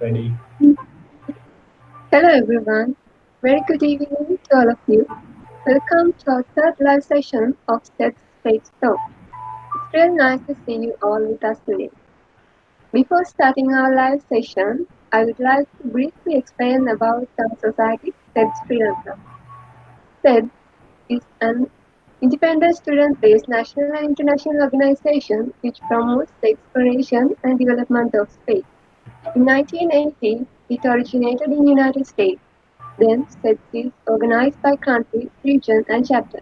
Ready? Hello everyone. Very good evening to all of you. Welcome to our third live session of SpaceTalk. It's really nice to see you all with us today. Before starting our live session, I would like to briefly explain about our society, Seds Sri Lanka. Seds is an independent student-based national and international organization which promotes the exploration and development of space. In 1980, it originated in the United States. Then, SETS is organized by country, region, and chapter.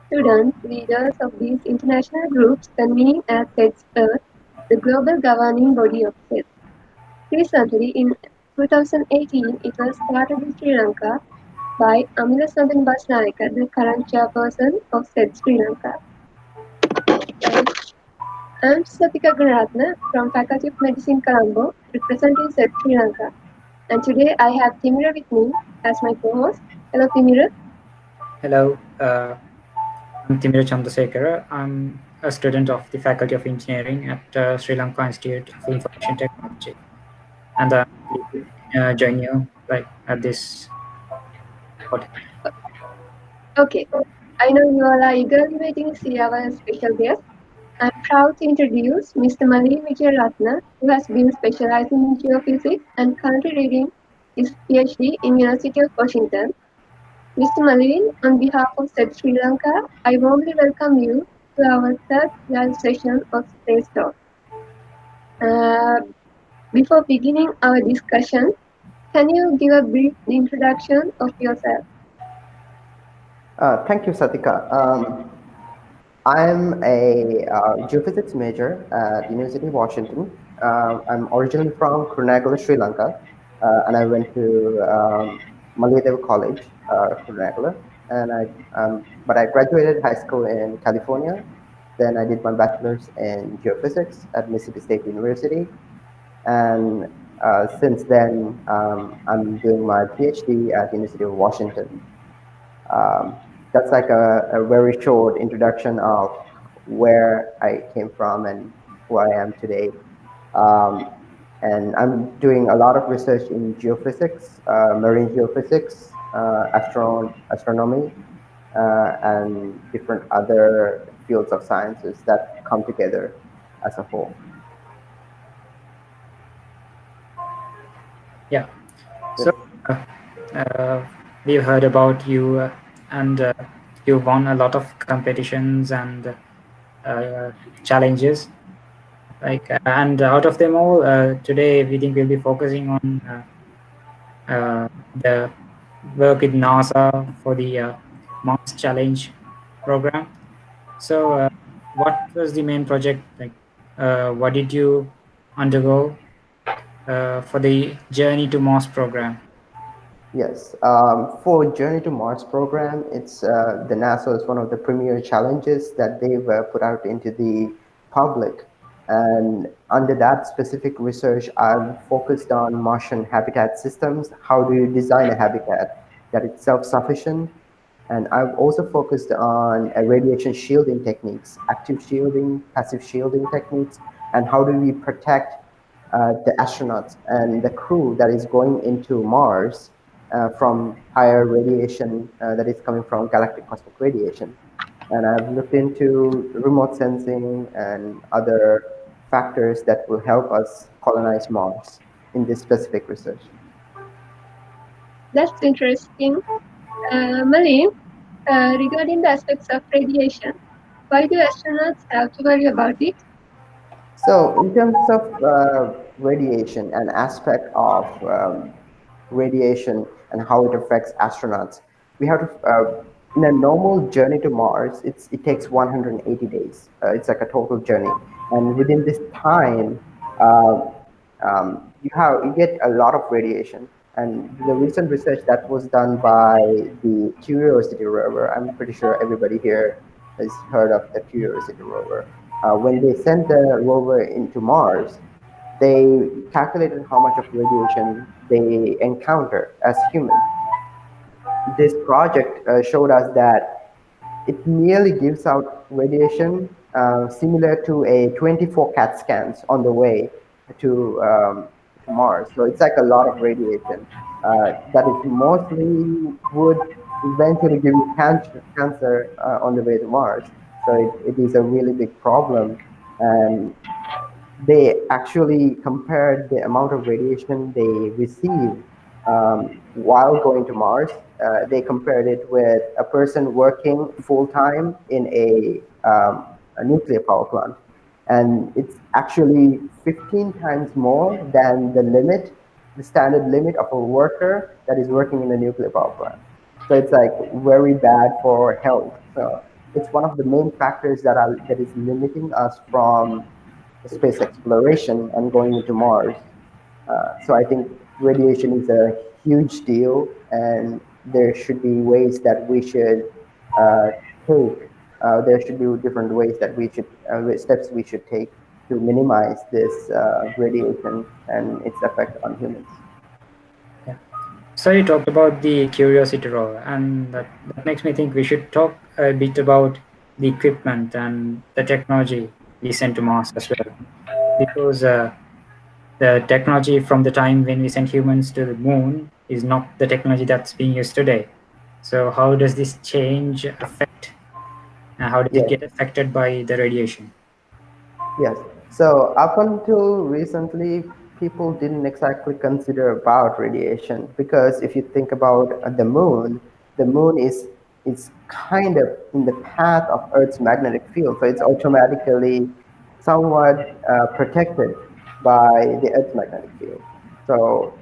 Students, leaders of these international groups convene at SETS Earth, the global governing body of SETS. Recently, in 2018, it was started in Sri Lanka by Amilasandan Basnayaka, the current chairperson of SETS Sri Lanka. I'm Satika Gunaratna from Faculty of Medicine, Colombo, representing SETS Sri Lanka. And today I have Timira with me as my co-host. Hello, Timira. Hello, I'm Timira Chandrasekhara. I'm a student of the Faculty of Engineering at Sri Lanka Institute of Information Technology, and I'm join you at this podcast. Okay, I know you all are eagerly waiting to see our special guest. I'm proud to introduce Mr.Maleen Wijeratna, who has been specializing in geophysics and currently reading his Ph.D. in University of Washington. Mr. Maleen, on behalf of SED Sri Lanka, I warmly welcome you to our third live session of SpaceTalk. Before beginning our discussion, can you give a brief introduction of yourself? Thank you, Satika. I'm a geophysics major at University of Washington. I'm originally from Kurunegala, Sri Lanka, and I went to Malayadev College, Kurunegala, but I graduated high school in California. Then I did my bachelor's in geophysics at Mississippi State University, and since then I'm doing my PhD at University of Washington. That's like a very short introduction of where I came from and who I am today. And I'm doing a lot of research in geophysics, marine geophysics, astronomy, and different other fields of sciences that come together as a whole. Yeah. So we've heard about you, and you won a lot of competitions and challenges. And out of them all, today we think we'll be focusing on the work with NASA for the Mars Challenge program. So, what was the main project? What did you undergo for the Journey to Mars program? Yes, for Journey to Mars program, it's the NASA is one of the premier challenges that they've put out into the public. And under that specific research, I've focused on Martian habitat systems. How do you design a habitat that is self-sufficient? And I've also focused on radiation shielding techniques, active shielding, passive shielding techniques, and how do we protect the astronauts and the crew that is going into Mars from higher radiation that is coming from galactic cosmic radiation. And I've looked into remote sensing and other factors that will help us colonize Mars in this specific research. That's interesting. Maleen, regarding the aspects of radiation, why do astronauts have to worry about it? So in terms of radiation, an aspect of radiation and how it affects astronauts, we have to, in a normal journey to Mars, it takes 180 days. It's like a total journey. And within this time, you get a lot of radiation. And the recent research that was done by the Curiosity rover, I'm pretty sure everybody here has heard of the Curiosity rover. When they sent the rover into Mars, they calculated how much of radiation they encounter as humans. This project showed us that it merely gives out radiation similar to a 24 CAT scans on the way to to Mars. So it's like a lot of radiation that is mostly would eventually give you cancer on the way to Mars. So it is a really big problem. And they actually compared the amount of radiation they receive while going to Mars. They compared it with a person working full time in a nuclear power plant. And it's actually 15 times more than the standard limit of a worker that is working in a nuclear power plant. So it's like very bad for health. So it's one of the main factors that is limiting us from space exploration and going into Mars. So I think radiation is a huge deal, and there should be ways that we should uh, take. There should be different ways that we should steps we should take to minimize this radiation and its effect on humans. Yeah. So you talked about the Curiosity rover, and that makes me think we should talk a bit about the equipment and the technology we sent to Mars as well, because the technology from the time when we sent humans to the moon is not the technology that's being used today. So how does this change affect, and how does it Yes. get affected by the radiation? Yes. So up until recently, people didn't exactly consider about radiation because if you think about the moon is kind of in the path of Earth's magnetic field, so it's automatically somewhat protected by the Earth's magnetic field. So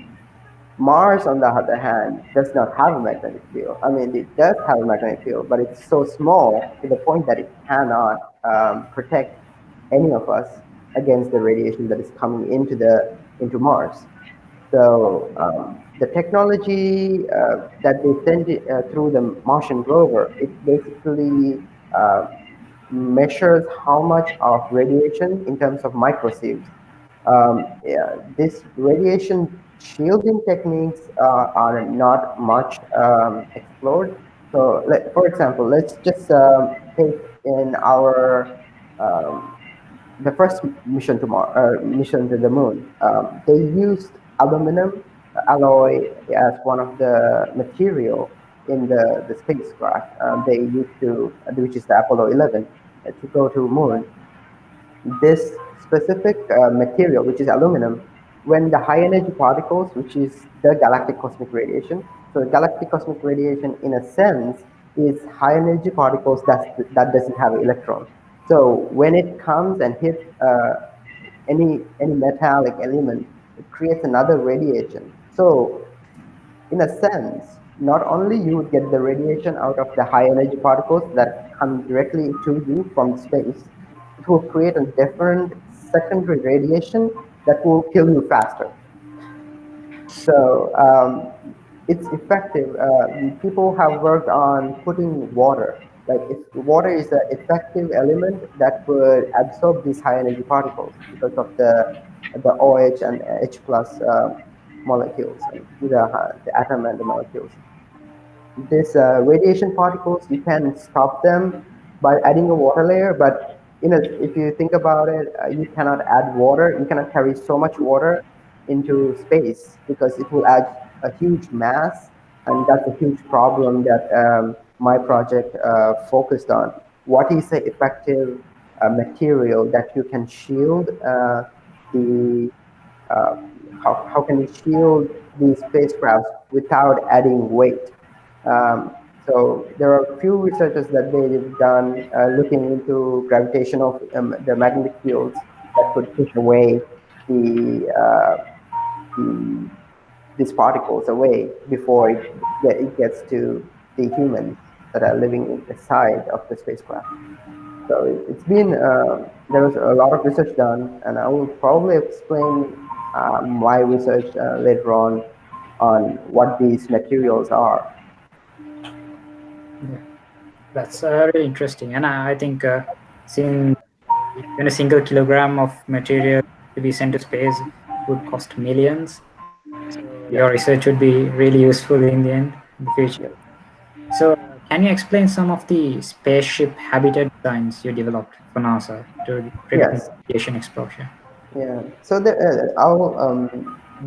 Mars, on the other hand, does not have a magnetic field. I mean, it does have a magnetic field, but it's so small to the point that it cannot protect any of us against the radiation that is coming into Mars. So the technology that they send through the Martian rover, it basically uh, measures how much of radiation in terms of microsieves. Yeah, this radiation shielding techniques are not much explored. So, for example, let's just take in our um, the first mission to mission to the moon. They used aluminum alloy as one of the material in the spacecraft. They used to, which is the Apollo 11, to go to moon. This specific material, which is aluminum, when the high energy particles, which is the galactic cosmic radiation, so galactic cosmic radiation, in a sense, is high energy particles that doesn't have an electron. So when it comes and hits any metallic element, it creates another radiation. So in a sense, not only you would get the radiation out of the high energy particles that come directly to you from space, it will create a different secondary radiation that will kill you faster. So it's effective. People have worked on putting water. Like if water is an effective element that would absorb these high energy particles because of the OH and H plus molecules, and the atom and the molecules. These radiation particles, you can stop them by adding a water layer, but if you think about it, you cannot add water. You cannot carry so much water into space because it will add a huge mass, and that's a huge problem that my project focused on. What is the effective material that you can shield the uh, how can you shield these spacecrafts without adding weight? So there are a few researchers that they've done looking into gravitational the magnetic fields that could push away the these particles away before it gets to the humans that are living inside of the spacecraft. So it's been there was a lot of research done, and I will probably explain my research later on what these materials are. Yeah, that's really interesting, and I think seeing even a single kilogram of material to be sent to space would cost millions. So Yeah, your research would be really useful in the end, in the future. yeah. So can you explain some of the spaceship habitat designs you developed for NASA to prevent Yes. radiation exposure? Yeah. So I'll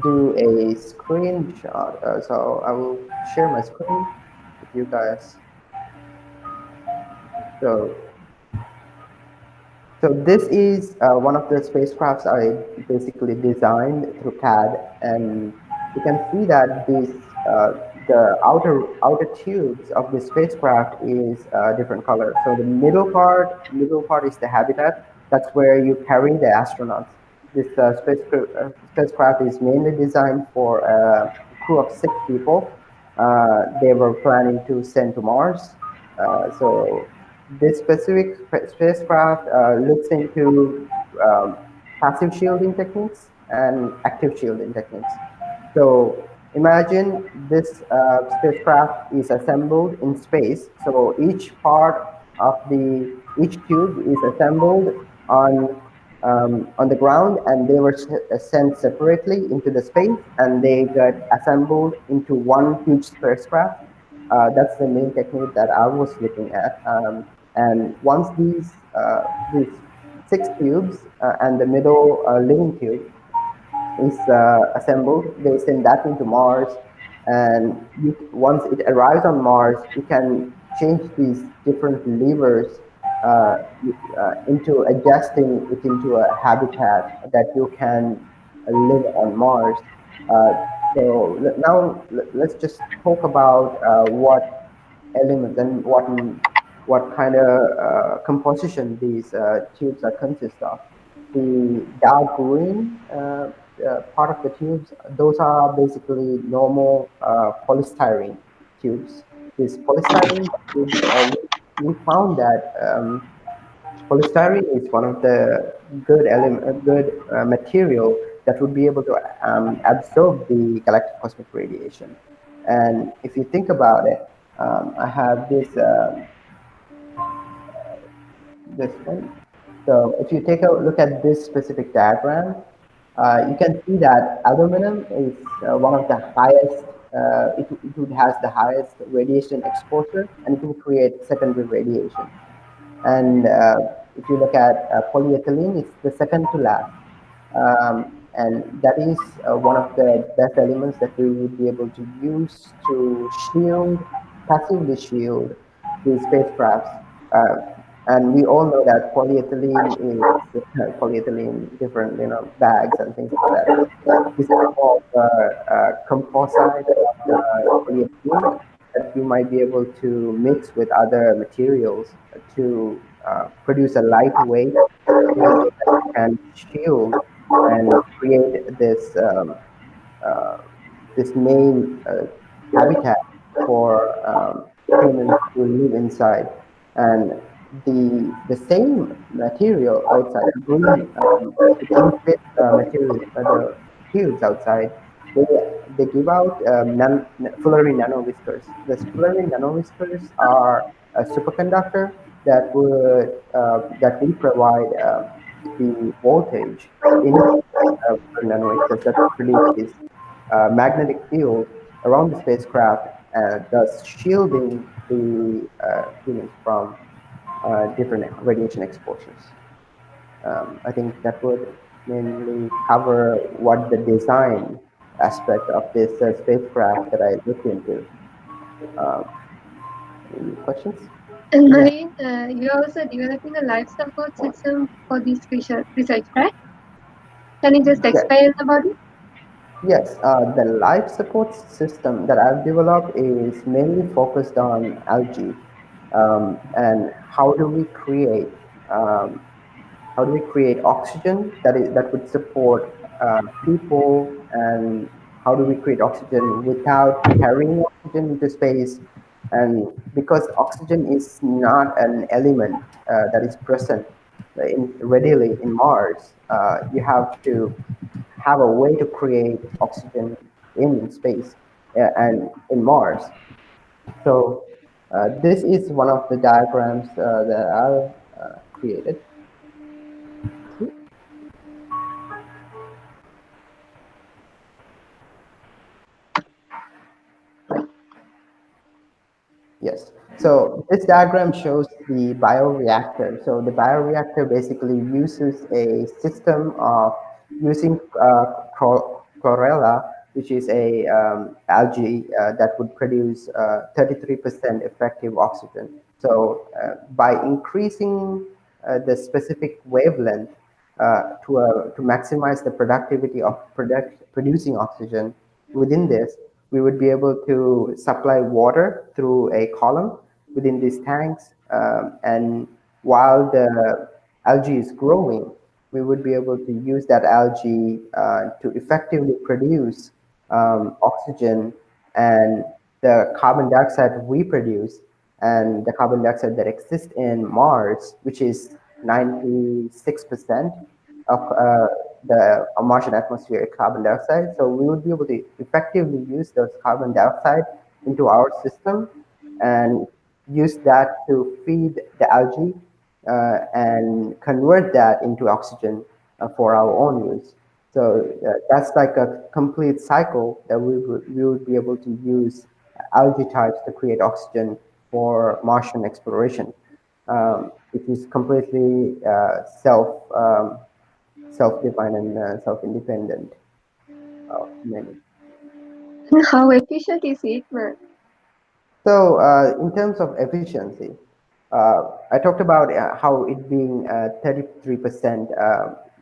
do a screenshot. So I will share my screen with you guys. So So this is one of the spacecrafts I basically designed through CAD, and you can see that the outer tubes of the spacecraft is different color. So the middle part is the habitat. That's where you carry the astronauts. This spacecraft is mainly designed for a crew of 6 people. They were planning to send to Mars. So this specific spacecraft looks into passive shielding techniques and active shielding techniques. So imagine this spacecraft is assembled in space. So each tube is assembled on the ground, and they were sent separately into the space, and they got assembled into one huge spacecraft. That's the main technique that I was looking at. And once these 6 tubes and the middle living tube is assembled, they send that into Mars, and once it arrives on Mars, you can change these different levers uh, into adjusting it into a habitat that you can live on Mars. Uh, now let's just talk about what elements and what kind of composition these tubes are consist of. The dark green part of the tubes, those are basically normal polystyrene tubes. These polystyrene tubes, we found that polystyrene is one of the good material that would be able to absorb the galactic cosmic radiation. And if you think about it, I have this one. So if you take a look at this specific diagram, you can see that aluminum is one of the highest, it has the highest radiation exposure, and it can create secondary radiation. And if you look at polyethylene, it's the second to last. And that is one of the best elements that we would be able to use to passively shield these spacecrafts. Uh, and we all know that polyethylene is polyethylene, different bags and things like that. This is called composite polyethylene that you might be able to mix with other materials to produce a lightweight material that can shield and create uh, this main habitat for humans to live inside. And the same material outside, the green, the green fit material, the tubes outside, they they give out Fullerene nanowhiskers. The Fullerene nanowhiskers are a superconductor that will provide the voltage in nanowhiskers that produce this magnetic field around the spacecraft, thus shielding the humans from different radiation exposures. I think that would mainly cover what the design aspect of this spacecraft that I looked into. Um, any questions? And Yeah. Marine, you're also developing a life support system for this research, right? Can you just Yes. explain about it? Yes, the life support system that I've developed is mainly focused on algae, and um, how do we create oxygen that would support people, and how do we create oxygen without carrying oxygen into space? And because oxygen is not an element that is present readily in Mars, you have to have a way to create oxygen in space and in Mars. So this is one of the diagrams that I've created. Yes. So this diagram shows the bioreactor. So the bioreactor basically uses a system of using chlorella, which is a algae that would produce 33% effective oxygen. So by increasing the specific wavelength to maximize the productivity of producing oxygen within this, we would be able to supply water through a column within these tanks. And while the algae is growing, we would be able to use that algae to effectively produce oxygen, and the carbon dioxide we produce and the carbon dioxide that exists in Mars, which is 96% of the Martian atmospheric carbon dioxide. So we would be able to effectively use those carbon dioxide into our system and use that to feed the algae and convert that into oxygen for our own use. So that's like a complete cycle that we would be able to use algae types to create oxygen for Martian exploration. It is completely self-defined and self-independent of many. And how efficient is it, man? So in terms of efficiency, I talked about how it being 33%,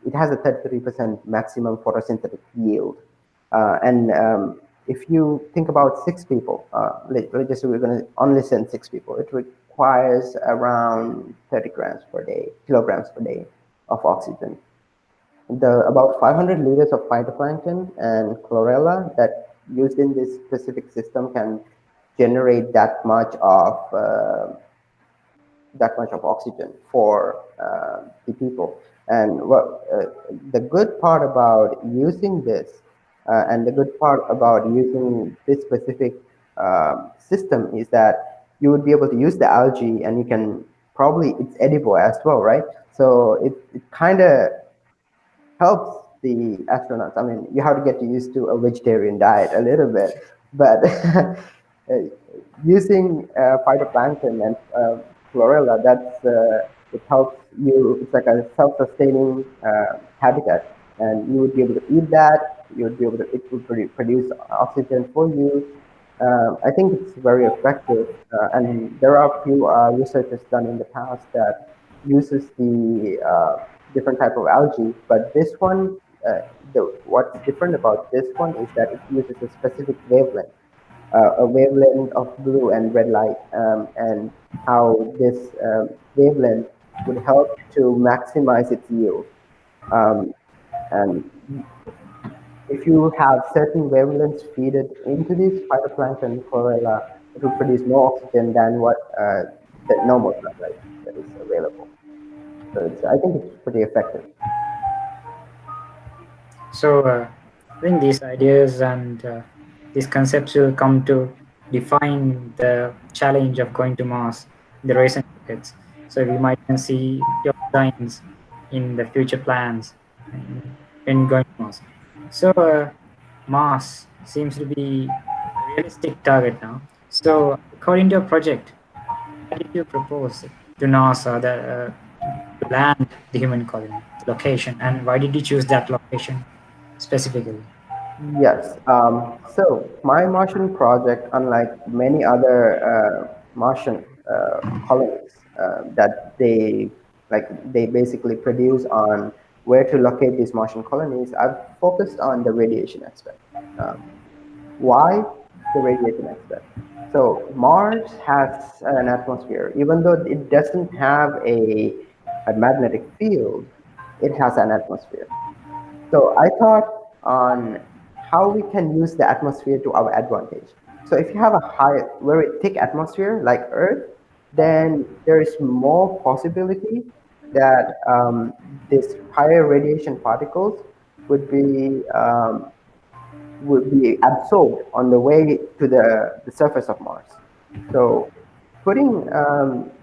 it has a 33% maximum photosynthetic yield. And if you think about 6 people, let's just say we're going to only send 6 people, it requires around 30 grams per day, kilograms per day of oxygen. The about 500 liters of phytoplankton and chlorella that used in this specific system can generate that much of oxygen for the people. And what the good part about using this and the good part about using this specific system is that you would be able to use the algae, and you can probably, it's edible as well, right? So it kind of helps the astronauts. I mean, you have to get used to a vegetarian diet a little bit, but using phytoplankton and chlorella, it helps you. It's like a self-sustaining habitat, and you would be able to eat that. You would be able to. It would produce oxygen for you. I think it's very effective, and there are a few researchers done in the past that uses the different type of algae. But this one, what's different about this one is that it uses a specific wavelength, a wavelength of blue and red light, and how this wavelength would help to maximize its yield. And if you have certain wavelengths feeded into this phytoplankton chlorella, it will produce more oxygen than what the normal sunlight that is available. So I think it's pretty effective. So I think these ideas and these concepts will come to define the challenge of going to Mars in the recent decades. So we might can see your designs in the future plans in going to Mars. So Mars seems to be a realistic target now. So according to your project, how did you propose to NASA to land the human colony, the location, and why did you choose that location specifically? Yes. So my Martian project, unlike many other Martian colonies that they basically produce on where to locate these Martian colonies, I've focused on the radiation aspect. Why the radiation aspect? So Mars has an atmosphere, even though it doesn't have a magnetic field, it has an atmosphere. So I thought on how we can use the atmosphere to our advantage. So if you have a very thick atmosphere like Earth, then there is more possibility that these higher radiation particles would be absorbed on the way to the surface of Mars. So putting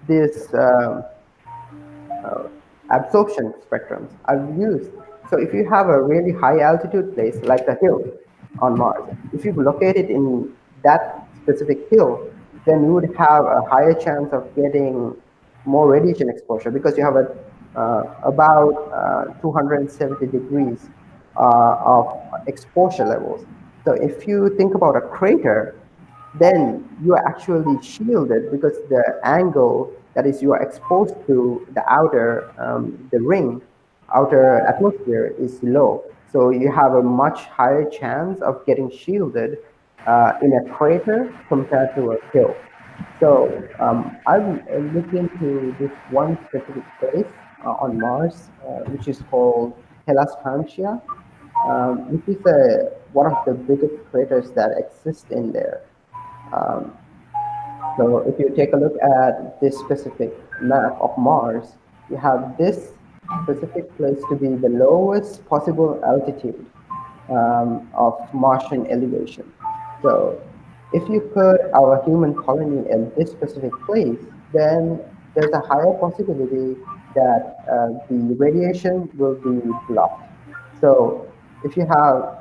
this absorption spectrums I've used. So if you have a really high altitude place like the hill on Mars, if you locate it in that specific hill, then you would have a higher chance of getting more radiation exposure because you have about 270 degrees of exposure levels. So if you think about a crater, then you are actually shielded because the angle that is you are exposed to the outer, the ring, outer atmosphere is low. So you have a much higher chance of getting shielded in a crater compared to a hill. So I've looked into this one specific place on Mars, which is called Hellas Pangaea, which is one of the biggest craters that exist in there. Um, so if you take a look at this specific map of Mars, you have this specific place to be the lowest possible altitude of Martian elevation. So if you put our human colony in this specific place, then there's a higher possibility that the radiation will be blocked. So if you have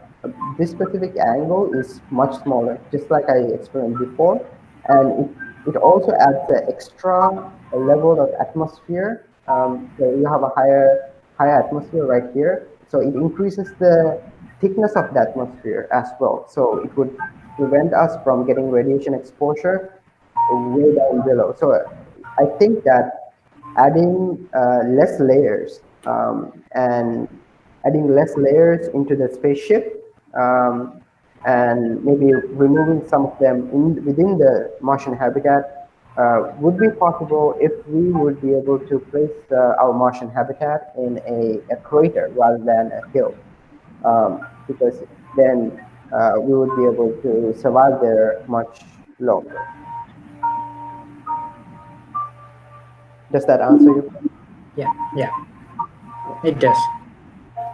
this specific angle is much smaller, just like I explained before, and it also adds an extra level of atmosphere. So you have a higher atmosphere right here. So it increases the thickness of the atmosphere as well. So it would prevent us from getting radiation exposure way down below. So I think that adding less layers and adding less layers into the spaceship and maybe removing some of them within the Martian habitat would be possible if we would be able to place our Martian habitat in a crater rather than a hill, because then we would be able to survive there much longer. Does that answer your question? Yeah, it does.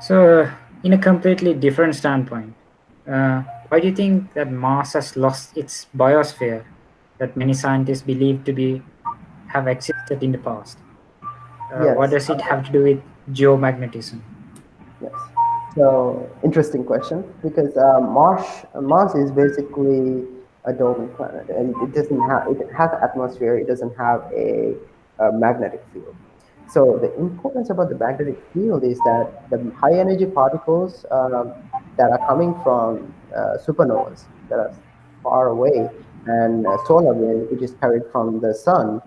So, in a completely different standpoint, why do you think that Mars has lost its biosphere that many scientists believe to be have existed in the past? What Yes. does it have to do with geomagnetism? Yes. So interesting question, because Mars is basically a dormant planet, and it has atmosphere. It doesn't have a magnetic field. So the importance about the magnetic field is that the high energy particles that are coming from supernovas that are far away, and solar wind, which is carried from the sun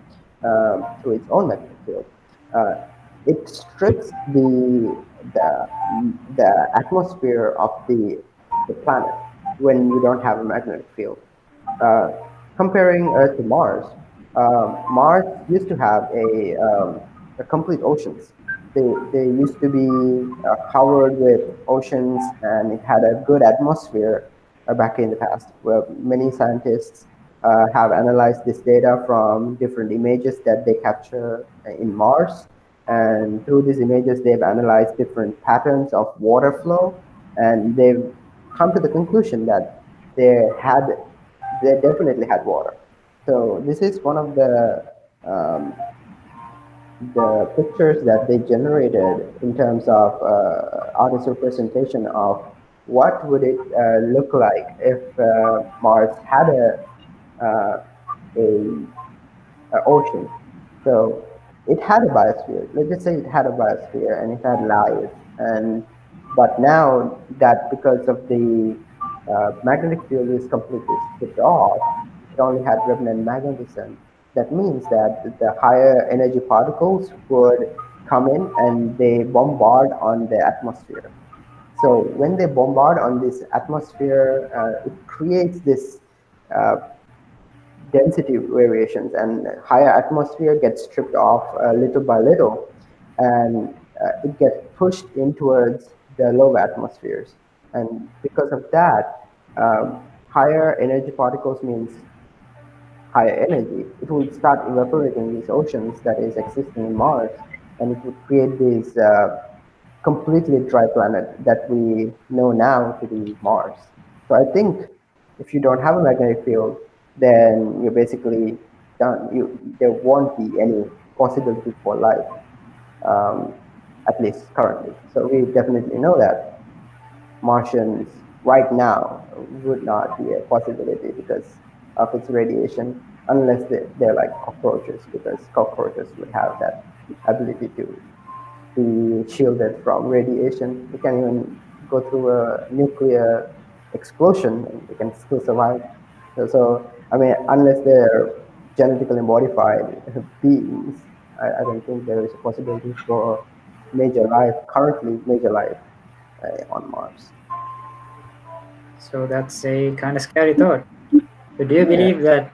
through its own magnetic field. Uh, it strips the the atmosphere of the planet when you don't have a magnetic field. Uh, Comparing Earth to Mars, Mars used to have a complete oceans. They used to be covered with oceans, and it had a good atmosphere back in the past, where many scientists have analyzed this data from different images that they capture in Mars. And through these images, they've analyzed different patterns of water flow, and they've come to the conclusion that they had they definitely had water. So this is one of um, the pictures that they generated in terms of artist representation of what would it look like if Mars had uh, a ocean. So it had a biosphere. Let's just say it had a biosphere and it had life. And but now that because of the magnetic field is completely stripped off, it only had remnant magnetism. That means that the higher energy particles would come in and they bombard on the atmosphere. So when they bombard on this atmosphere, it creates this uh, density variations, and higher atmosphere gets stripped off little by little, and it gets pushed in towards the lower atmospheres. And because of that, higher energy particles means higher energy. It will start evaporating these oceans that is existing in Mars, and it would create this completely dry planet that we know now to be Mars. So I think if you don't have a magnetic field, then you're basically done. There won't be any possibility for life, um, at least currently. So we definitely know that Martians right now would not be a possibility because of its radiation, unless they're like cockroaches, because cockroaches would have that ability to be shielded from radiation. They can even go through a nuclear explosion and they can still survive. So I mean, unless they're genetically modified beings, I don't think there is a possibility for major life, currently major life on Mars. So that's a kind of scary thought. So do you Yeah. believe that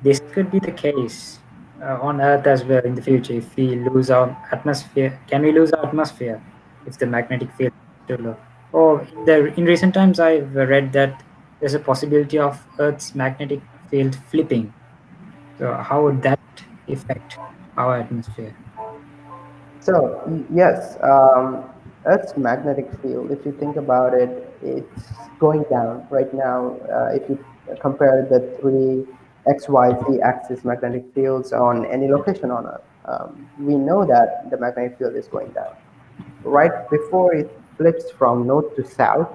this could be the case on Earth as well in the future if we lose our atmosphere? Can we lose our atmosphere if the magnetic field is too low? Or in recent times, I've read that there's a possibility of Earth's magnetic field flipping. So how would that affect our atmosphere? So yes, Earth's magnetic field, if you think about it, it's going down right now. If you compare the three X, Y, Z axis magnetic fields on any location on Earth, we know that the magnetic field is going down. Right before it flips from north to south,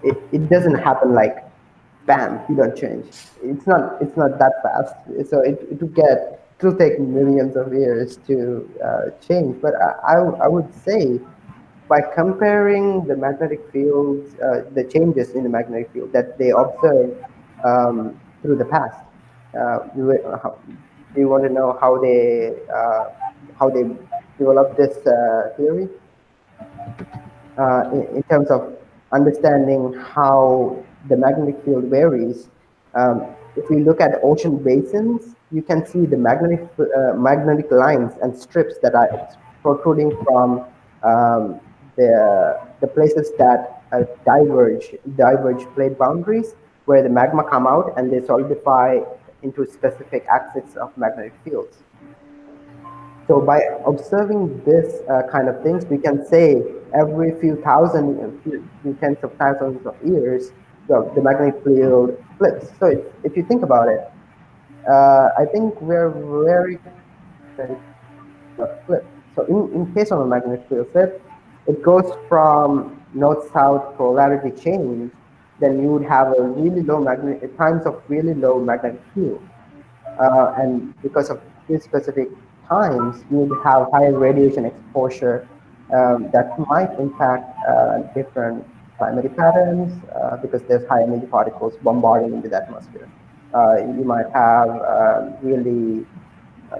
it doesn't happen like bam, you don't change. It's not that fast. So it'll take millions of years to change. But I would say by comparing the magnetic fields, the changes in the magnetic field that they observe through the past. Do you want to know how they developed this theory? In terms of understanding how the magnetic field varies, if we look at ocean basins, you can see the magnetic lines and strips that are protruding from the places that diverge plate boundaries, where the magma come out and they solidify into specific axes of magnetic fields. So by observing this kind of things, we can say every few tens of thousands of years, the magnetic field flips. So if you think about it, I think we're very flip. So in case of a magnetic field flip, it goes from north-south polarity change, then you would have a really low magnetic times of really low magnetic field. And because of these specific times, you would have higher radiation exposure that might impact different climatic patterns because there's high energy particles bombarding into the atmosphere. You might have really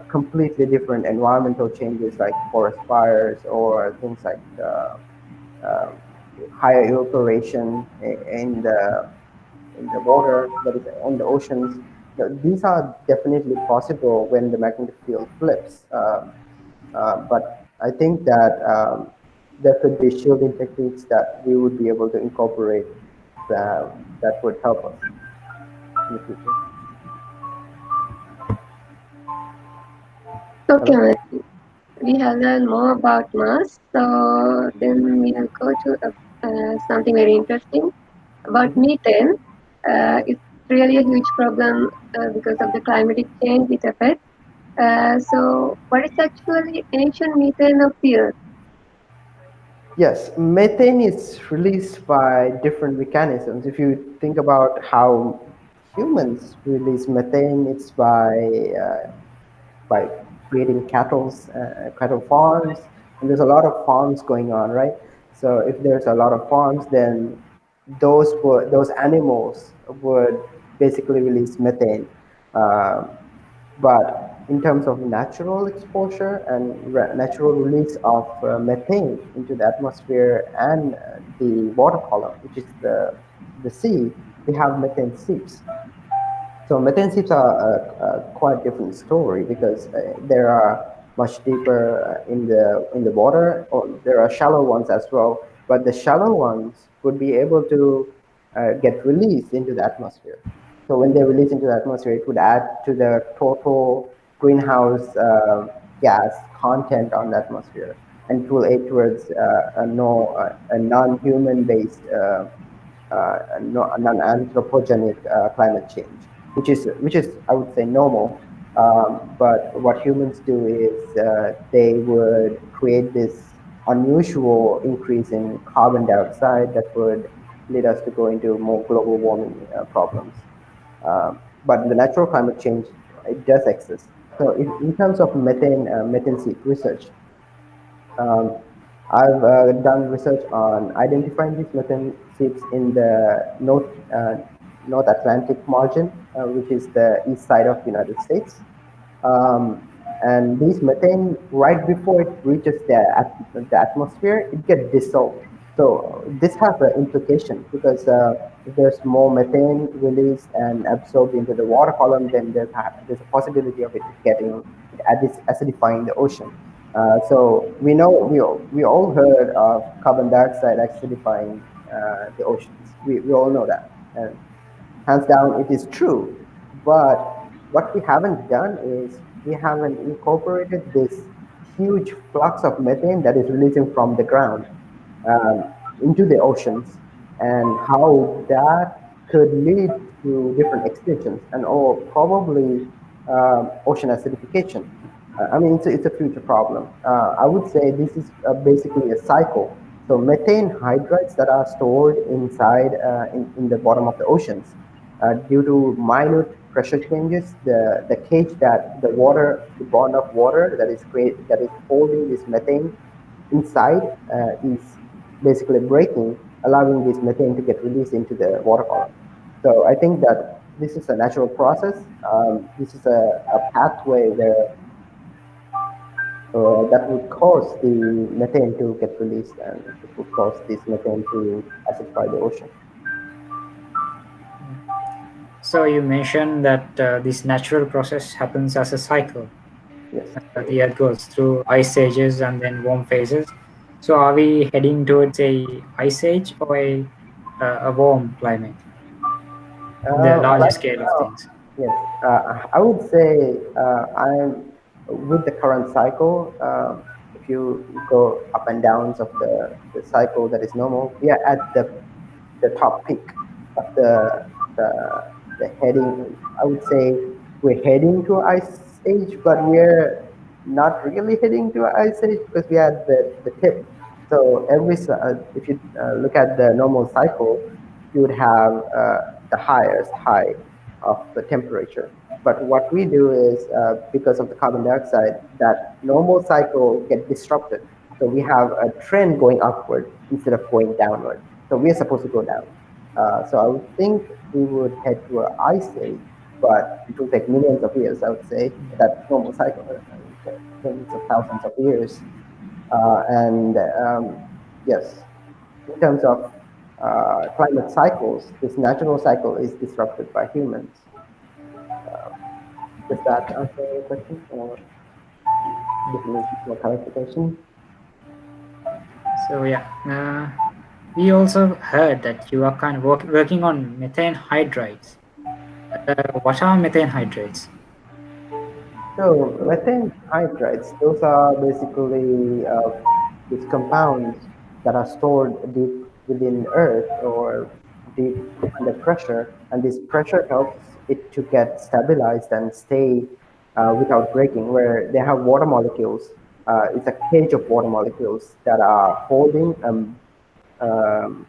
completely different environmental changes like forest fires or things like uh, higher evaporation in the water, that is on the oceans. These are definitely possible when the magnetic field flips. But I think that there could be shielding techniques that we would be able to incorporate that would help us in the future. Okay, Hello? Matthew. We have learned more about Mars, so then we will go to something very interesting about Mhm. methane. It's really a huge problem because of the climatic change it affects. So, what is actually ancient methane of the Earth? Yes, methane is released by different mechanisms. If you think about how humans release methane, it's by creating cattle farms, and there's a lot of farms going on, right? So if there's a lot of farms, then those animals would basically release methane. Um, but in terms of natural exposure and natural release of methane into the atmosphere and the water column, which is the sea, we have methane seeps. So methane seeps are a quite different story because there are much deeper in the water, or there are shallow ones as well. But the shallow ones would be able to get released into the atmosphere. So when they release into the atmosphere, it would add to the total greenhouse gas content on the atmosphere, and it will aid towards a non-human based non-anthropogenic climate change, which is I would say normal. But what humans do is they would create this unusual increase in carbon dioxide that would lead us to go into more global warming problems. But the natural climate change, it does exist. So in terms of methane seep research, um, I've done research on identifying these methane seeps in the North Atlantic margin, which is the east side of United States. Um, and these methane, right before it reaches the atmosphere, it gets dissolved. So this has an implication because if there's more methane released and absorbed into the water column, then there's a possibility of it getting acidifying the ocean. So we all heard of carbon dioxide acidifying the oceans. We all know that, and hands down, it is true. But what we haven't done is we haven't incorporated this huge flux of methane that is releasing from the ground um, into the oceans, and how that could lead to different extinctions and or probably ocean acidification. I mean, it's a future problem. I would say this is basically a cycle. So methane hydrates that are stored inside in the bottom of the oceans due to minute pressure changes, the cage that the bond of water that is holding this methane inside is basically breaking, allowing this methane to get released into the water column. So I think that this is a natural process. This is a pathway where that would cause the methane to get released, and it would cause this methane to acidify the ocean. So you mentioned that this natural process happens as a cycle. Yes. The Earth goes through ice ages and then warm phases. So are we heading towards a ice age or a warm climate in the larger Right scale of now, things? yes, I would say I'm with the current cycle. If you go up and downs of the cycle that is normal, we are at the top peak of the the heading. I would say we're heading to ice age, but we're not really heading to ice age because we are at the tip. So if you look at the normal cycle, you would have the highest high of the temperature. But what we do is, because of the carbon dioxide, that normal cycle get disrupted. So we have a trend going upward instead of going downward. So we are supposed to go down. So I would think we would head to an ice age, but it will take millions of years, I would say, that normal cycle, tens of thousands of years. And yes, in terms of climate cycles, this natural cycle is disrupted by humans. Does that answer your question, or if you need more clarification? So yeah, we also heard that you are kind of working on methane hydrates. What are methane hydrates? So methane hydrates, those are basically these compounds that are stored deep within Earth or deep under pressure, and this pressure helps it to get stabilized and stay without breaking. Where they have water molecules, it's a cage of water molecules that are holding um,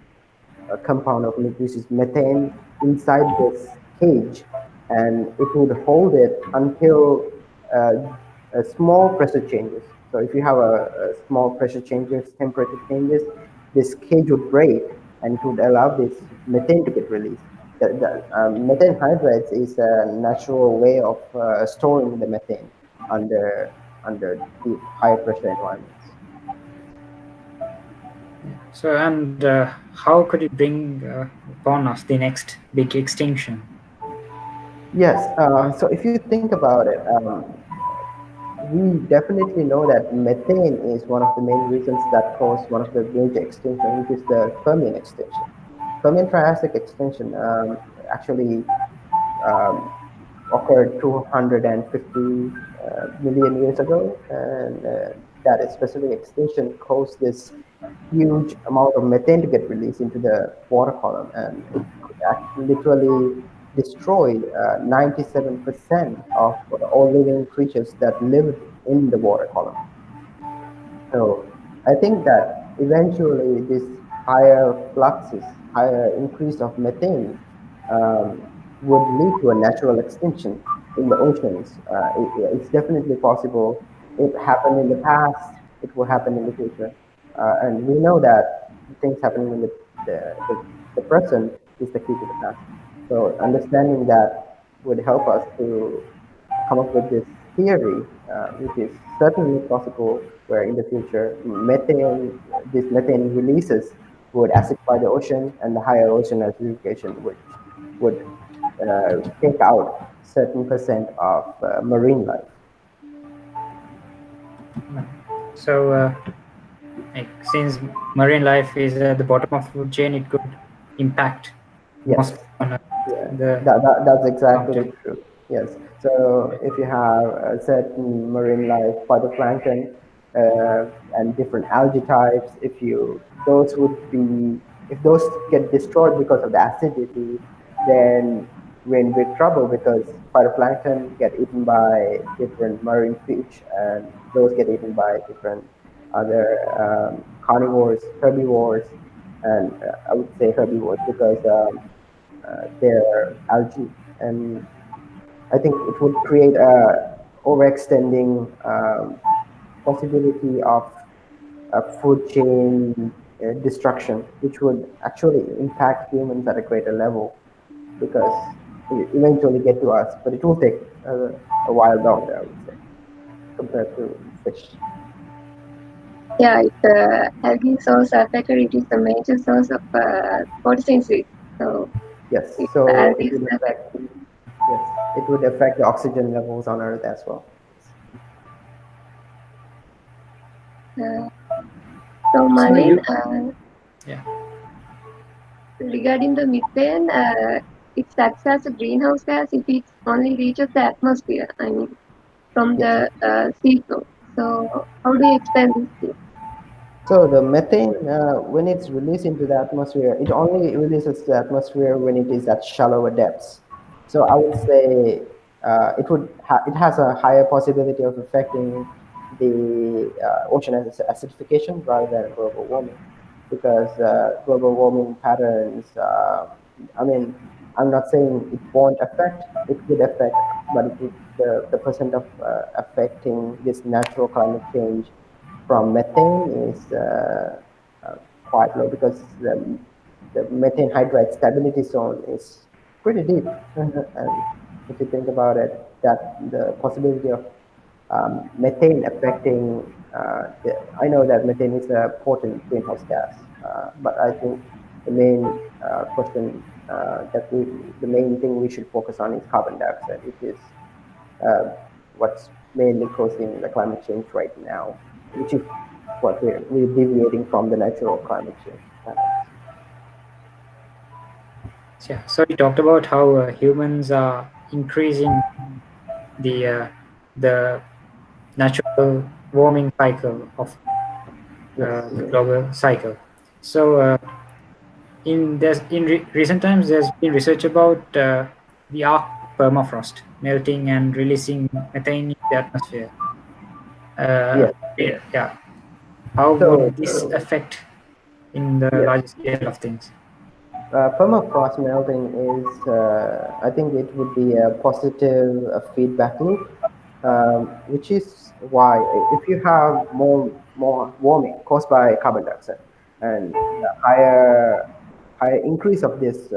a compound of which is methane inside this cage, and it would hold it until uh, a small pressure changes. So if you have a small pressure changes, temperature changes, this cage would break, and it would allow this methane to get released. The methane hydrates is a natural way of storing the methane under deep high pressure environments. So and how could it bring upon us the next big extinction? Yes. So if you think about it, we definitely know that methane is one of the main reasons that caused one of the major extinction, which is the Permian extinction. Permian Triassic extinction actually um, occurred 250 million years ago, and that specific extinction caused this huge amount of methane to get released into the water column, and it literally destroyed 97% of all living creatures that lived in the water column. So I think that eventually this higher fluxes, higher increase of methane would lead to a natural extinction in the oceans. It's definitely possible. It happened in the past. It will happen in the future. And we know that the things happening in the present is the key to the past. So understanding that would help us to come up with this theory, which is certainly possible, where in the future these methane releases would acidify the ocean, and the higher ocean acidification would take out certain percent of marine life. So, like, since marine life is at the bottom of the food chain, it could impact Yes. most on Yeah, the that's long exactly term. true. Yes. So if you have a certain marine life, phytoplankton, and different algae types, if you those would be if those get destroyed because of the acidity, then we're in big trouble because phytoplankton get eaten by different marine fish, and those get eaten by different other carnivores, herbivores, and I would say herbivores because their algae, and I think it would create a overextending possibility of food chain destruction, which would actually impact humans at a greater level because it eventually get to us, but it will take a while longer, I would say, compared to fish. Yeah, if the algae source affected, it is a major source of photosynthesis. So if Yes, the so algae it is would affect. affected, Yes, it would affect the oxygen levels on Earth as well. uh, so So Malin, you, yeah. regarding the methane, it acts as a greenhouse gas if it only reaches the atmosphere. I mean, from Yes. the sea floor. So how do you explain this thing? So the methane, when it's released into the atmosphere, it only releases to the atmosphere when it is at shallower depths. So I would say it has a higher possibility of affecting the ocean acidification rather than global warming, because global warming patterns. I mean, I'm not saying it won't affect. It would affect, but it would, the percent of affecting this natural climate change from methane is quite low because the methane hydrate stability zone is pretty deep. And if you think about it, that the possibility of methane affecting, I know that methane is a potent greenhouse gas, but I think the main question the main thing we should focus on is carbon dioxide, which is uh, what's mainly causing the climate change right now, which is what we're deviating from the natural climate change patterns. Yeah. So you talked about how humans are increasing the uh, the natural warming cycle of Yes. the global cycle. So recent times, there's been research about the Arctic permafrost melting and releasing methane in the atmosphere. Uh, Yes. yeah. How So would this affect in the yes, larger scale of things? permafrost melting is, I think it would be a positive feedback loop, which is why if you have more warming caused by carbon dioxide and the higher increase of this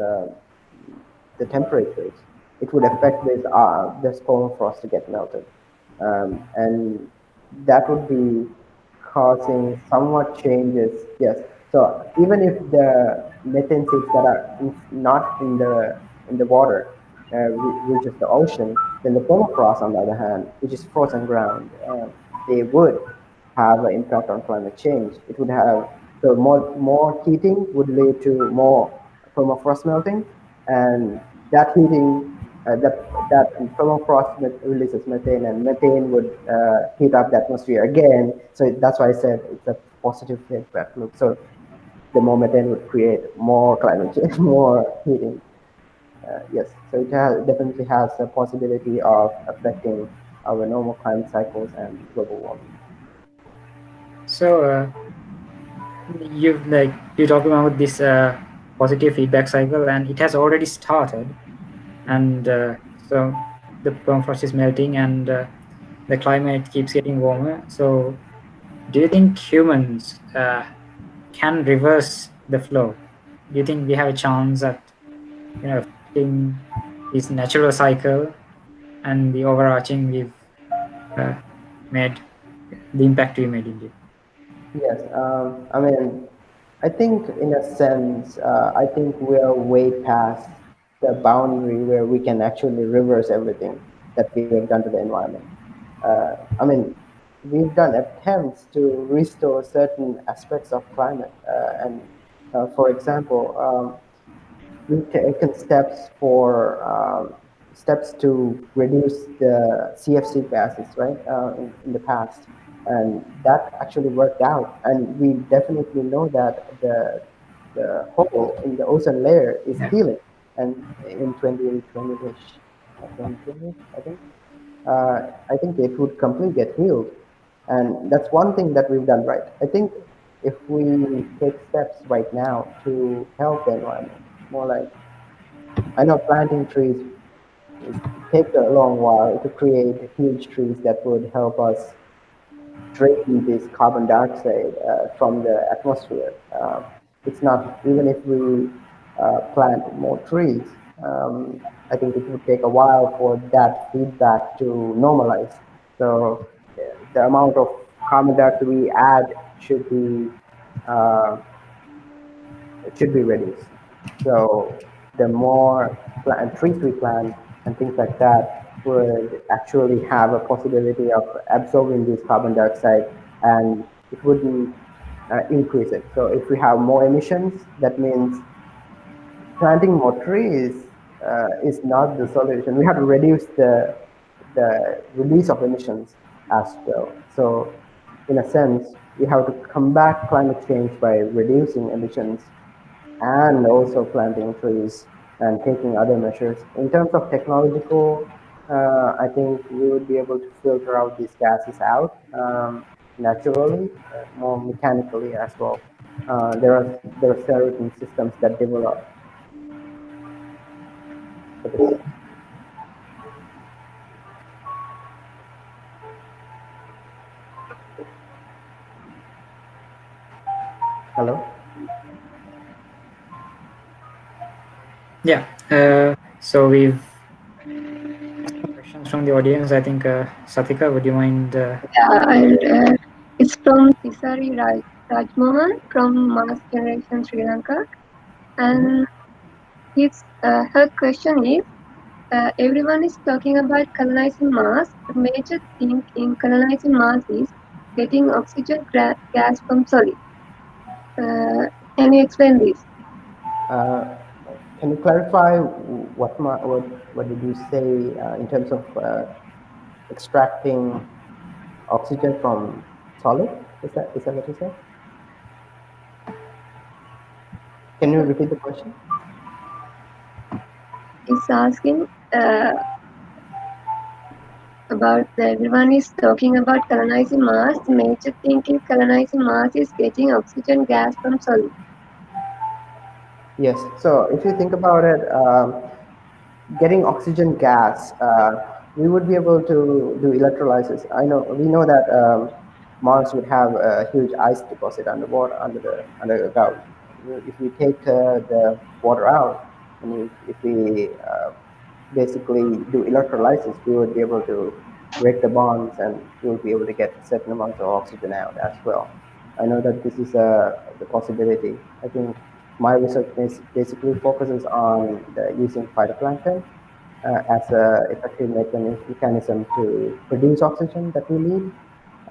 the temperatures, it would affect this permafrost to get melted, and that would be causing somewhat changes. Yes, so even if the methane seeps that are not in the water reaches the ocean, then the permafrost, on the other hand, which is frozen ground, they would have an impact on climate change. It would have so more heating would lead to more permafrost melting, and that heating that permafrost releases methane, and methane would heat up the atmosphere again. So that's why I said it's a positive feedback loop. So the more methane would create more climate change, more heating. Yes, so definitely has a possibility of affecting our normal climate cycles and global warming. So you talking about this positive feedback cycle, and it has already started, and so the permafrost is melting, and the climate keeps getting warmer. So do you think humans can reverse the flow? Do you think we have a chance at affecting this natural cycle and the overarching we've uh, made, the impact we made indeed? Yes, I mean, I think in a sense, I think we are way past the boundary where we can actually reverse everything that we have done to the environment. I mean, we've done attempts to restore certain aspects of climate, and for example, we've taken steps to reduce the CFC gases, right, in the past, and that actually worked out. And we definitely know that the hole in the ozone layer is Yeah. healing, and in 2020-ish, 2020, I think it would completely get healed, and that's one thing that we've done right. I think if we take steps right now to help the environment, more like I know planting trees it takes a long while to create huge trees that would help us drain this carbon dioxide from the atmosphere. It's not even if we plant more trees. I think it would take a while for that feedback to normalize. So the amount of carbon dioxide we add should be uh, should be reduced. So the more trees we plant and things like that would actually have a possibility of absorbing this carbon dioxide, and it wouldn't increase it. So if we have more emissions, that means planting more trees is not the solution. We have to reduce the release of emissions as well. So in a sense, we have to combat climate change by reducing emissions and also planting trees and taking other measures. In terms of technological, I think we would be able to filter out these gases out naturally, more mechanically as well. There are certain systems that develop for this. Hello. Yeah. So we've some questions from the audience. I think Satika, would you mind? Yeah, it's from Tisari Rajmohan from Mars Generation Sri Lanka, Mhm. and her question is, everyone is talking about colonizing Mars. The major thing in colonizing Mars is getting oxygen gas from solid. Uh, can you explain this? Uh, can you clarify what did you say in terms of extracting oxygen from solid? Is that what you said? Can you repeat the question? It's asking about everyone is talking about colonizing Mars. The major thing in colonizing Mars is getting oxygen gas from solid. Yes. So if you think about it, getting oxygen gas, we would be able to do electrolysis. We know that Mars would have a huge ice deposit underwater, under the ground. If we take the water out, and if we basically do electrolysis, we would be able to break the bonds, and we will be able to get certain amounts of oxygen out as well. I know that this is the possibility. I think my research basically focuses on using phytoplankton as a effective mechanism to produce oxygen that we need,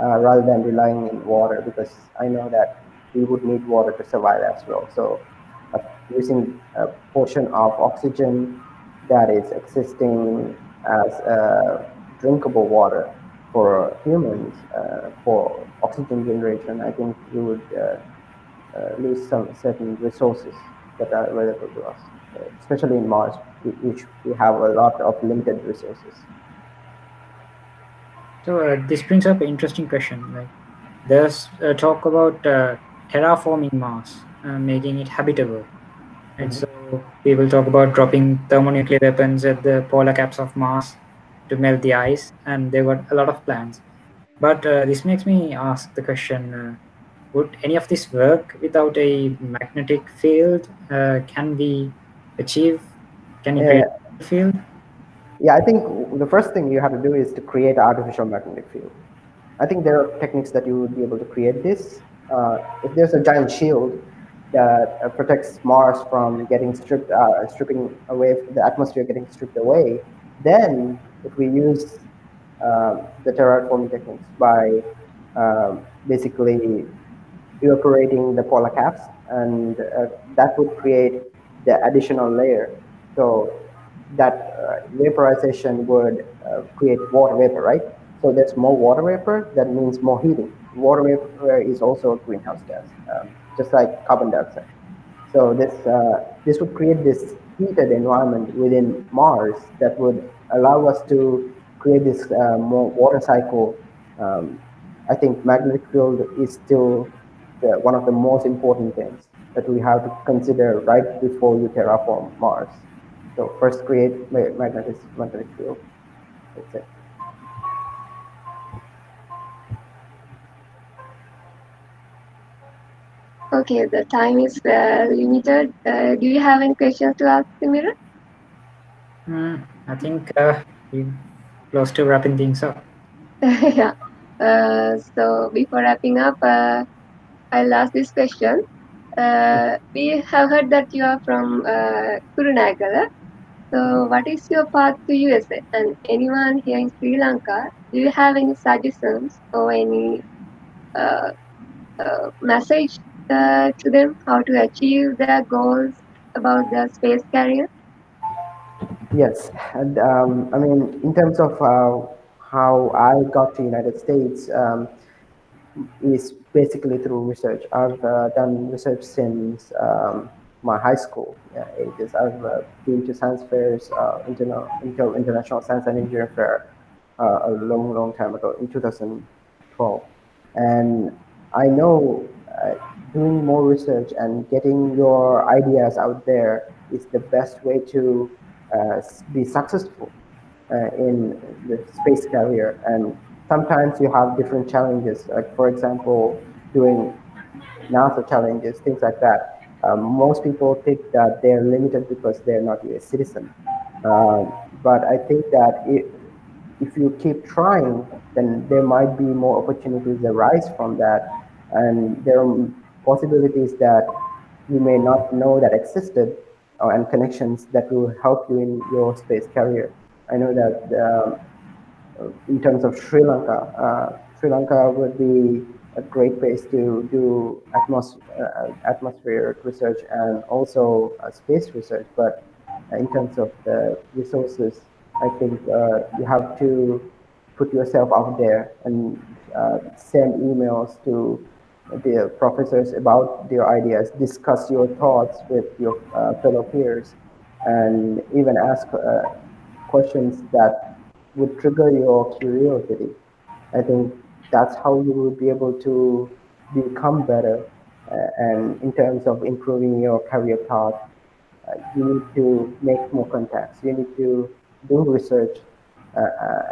rather than relying in water, because I know that we would need water to survive as well. So uh, using a portion of oxygen that is existing as drinkable water for humans, for oxygen generation, I think we would lose some certain resources that are available to us, especially in Mars, which we have a lot of limited resources. So this brings up an interesting question. Like, there's talk about terraforming Mars, making it habitable. Right. Mhm. So people talk about dropping thermonuclear weapons at the polar caps of Mars to melt the ice, and they've got a lot of plans. But this makes me ask the question: would any of this work without a magnetic field? Can we achieve? Can we create Uh, a field? yeah, I think the first thing you have to do is to create an artificial magnetic field. I think there are techniques that you would be able to create this. If there's a giant shield that protects Mars from getting stripping away, the atmosphere getting stripped away, then if we use the terraforming techniques by basically evaporating the polar caps, and that would create the additional layer. So that vaporization would create water vapor, right? So there's more water vapor, that means more heating. Water vapor is also a greenhouse gas, just like carbon dioxide. So this would create this heated environment within Mars that would allow us to create this more water cycle. Um, I think magnetic field is still one of the most important things that we have to consider right before you terraform Mars. So first create magnetic field. That's it. Okay, the time is limited. Do you have any questions to ask, Simira? I think we're close to wrapping things up. Yeah. So before wrapping up, I'll ask this question. We have heard that you are from Kurunagala. So, what is your path to USA? And anyone here in Sri Lanka, do you have any suggestions or any uh, message to them how to achieve their goals about their space career? Yes, and I mean, in terms of how I got to United States, is basically through research. I've done research since my high school ages. I've been to science fairs, International Science and Engineering Fair, a long time ago in 2012, and I know doing more research and getting your ideas out there is the best way to be successful in the space career. And sometimes you have different challenges, like for example, doing NASA challenges, things like that. Most people think that they're limited because they're not U.S. citizen. But I think that if you keep trying, then there might be more opportunities arise from that, and there are possibilities that you may not know that existed, and connections that will help you in your space career. I know that in terms of Sri Lanka, Sri Lanka would be a great place to do atmospheric research and also space research. But in terms of the resources, I think you have to put yourself out there and send emails to the professors about your ideas, discuss your thoughts with your fellow peers, and even ask questions that would trigger your curiosity. I think that's how you will be able to become better. And in terms of improving your career path, you need to make more contacts. You need to do research,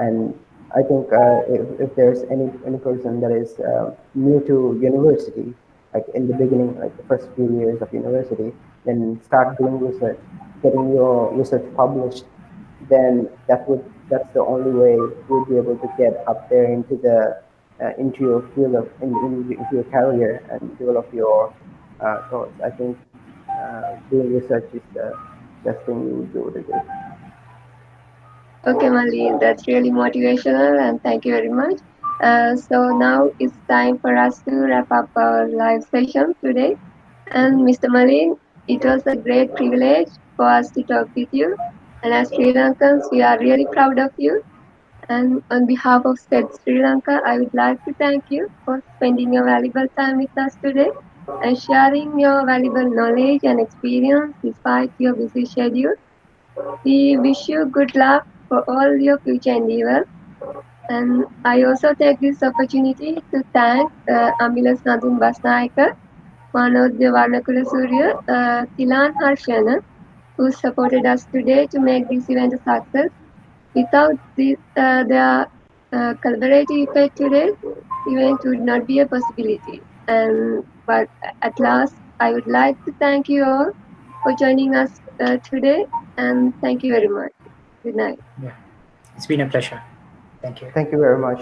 and I think if there's any person that is new to university, like in the beginning, like the first few years of university, then start doing research, getting your research published. Then that's the only way you'll be able to get up there into the into your field into your career and develop your thoughts. I think doing research is the best thing you would be able to do. Okay, Mali, that's really motivational, and thank you very much. So now it's time for us to wrap up our live session today. And Mr. Maleen, it was a great privilege for us to talk with you. And as Sri Lankans, we are really proud of you. And on behalf of Seds Sri Lanka, I would like to thank you for spending your valuable time with us today and sharing your valuable knowledge and experience despite your busy schedule. We wish you good luck for all your future endeavors. And I also take this opportunity to thank Amila Nadun Basnaika, Manodya Varnakula Surya, Tilan Harshana, who supported us today to make this event a success. Without their collaborative effort today, event would not be a possibility. But at last, I would like to thank you all for joining us today, and thank you very much. Good night. Yeah, it's been a pleasure. Thank you. Thank you very much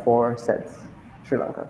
for Seds, Sri Lanka.